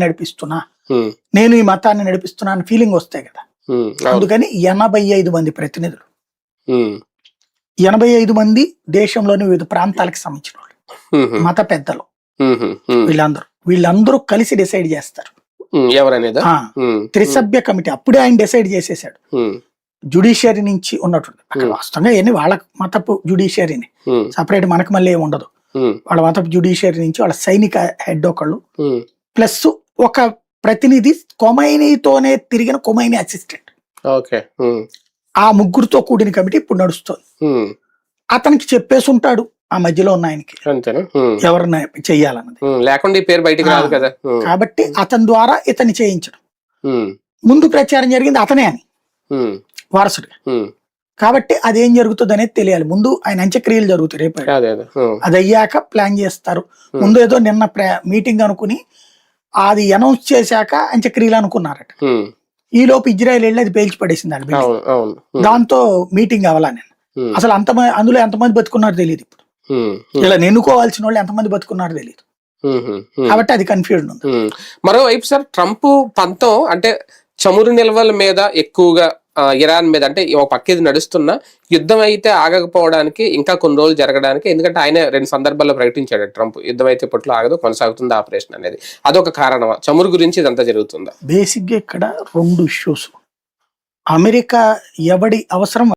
నడిపిస్తున్నా, నేను ఈ మతాన్ని నడిపిస్తున్నా అని ఫీలింగ్ వస్తాయి కదా. అందుకని 85 మంది ప్రతినిధులు, 85 మంది దేశంలోని వివిధ ప్రాంతాలకు సంబంధించిన వాళ్ళు, మత పెద్దలు, వీళ్ళందరూ కలిసి డిసైడ్ చేస్తారు ఎవరనేది. త్రిసభ్య కమిటీ అప్పుడే ఆయన డిసైడ్ చేసేసాడు. జుడిషియరీ నుంచి ఉన్నటువంటి అక్కడ వాస్తవంగా ఎన్ని వాళ్ళ మతపు జుడిషియరీని సపరేట్, మనకు మళ్ళీ ఏమి ఉండదు. వాళ్ళ మతపు జుడిషియరీ నుంచి వాళ్ళ సైనిక హెడ్ ఒకళ్ళు ప్లస్ ఒక ప్రతినిధి కొమైనీతోనే తిరిగిన కొమైనీ అసిస్టెంట్, ఆ ముగ్గురుతో కూడిన కమిటీ ఇప్పుడు నడుస్తుంది. అతనికి చెప్పేసి ఉంటాడు ఆ మధ్యలో ఉన్న ఆయనకి ఎవరిని చెయ్యాలన్నది, లేకుండా పేరు బయటికి రాదు కదా. కాబట్టి అతని ద్వారా ఇతన్ని చేయించడం. ముందు ప్రచారం జరిగింది అతనే అని వారసుడిగా, కాబట్టి అదేం జరుగుతుంది అనేది తెలియాలి. ముందు ఆయన అంత్యక్రియలు జరుగుతాయి రేపు, అది అయ్యాక ప్లాన్ చేస్తారు. ముందు ఏదో నిన్న మీటింగ్ అనుకుని అది అనౌన్స్ చేశాక అంత్యక్రియలు అనుకున్నారట. ఈ లోపు ఇజ్రాయెల్ వెళ్ళి అది పేల్చి పడేసింది అది. దాంతో మీటింగ్ అవ్వాలని అసలు అందులో ఎంతమంది బతుకున్నారో తెలియదు. ఇప్పుడు ఇలా ఎన్నుకోవాల్సిన వాళ్ళు ఎంతమంది బతుకున్నారో తెలియదు, కాబట్టి అది కన్ఫ్యూజన్ ఉంది. మరోవైపు సార్ ట్రంప్ పంతం అంటే చమురు నిల్వల మీద ఎక్కువగా, ఇరాన్ మీద అంటే ఒక పక్క ఇది నడుస్తున్న యుద్ధం అయితే ఆగకపోవడానికి ఇంకా కొన్ని రోజులు జరగడానికి, ఎందుకంటే ఆయన 2 సందర్భాల్లో ప్రకటించాడు ట్రంప్, యుద్ధం అయితే ఇప్పట్లో ఆగదు, కొనసాగుతుంది ఆపరేషన్ అనేది. అదొక కారణమా చమురు గురించి ఇదంతా జరుగుతుందా? బేసిక్ గా ఇక్కడ 2 ఇష్యూస్. అమెరికా ఎవడి అవసరం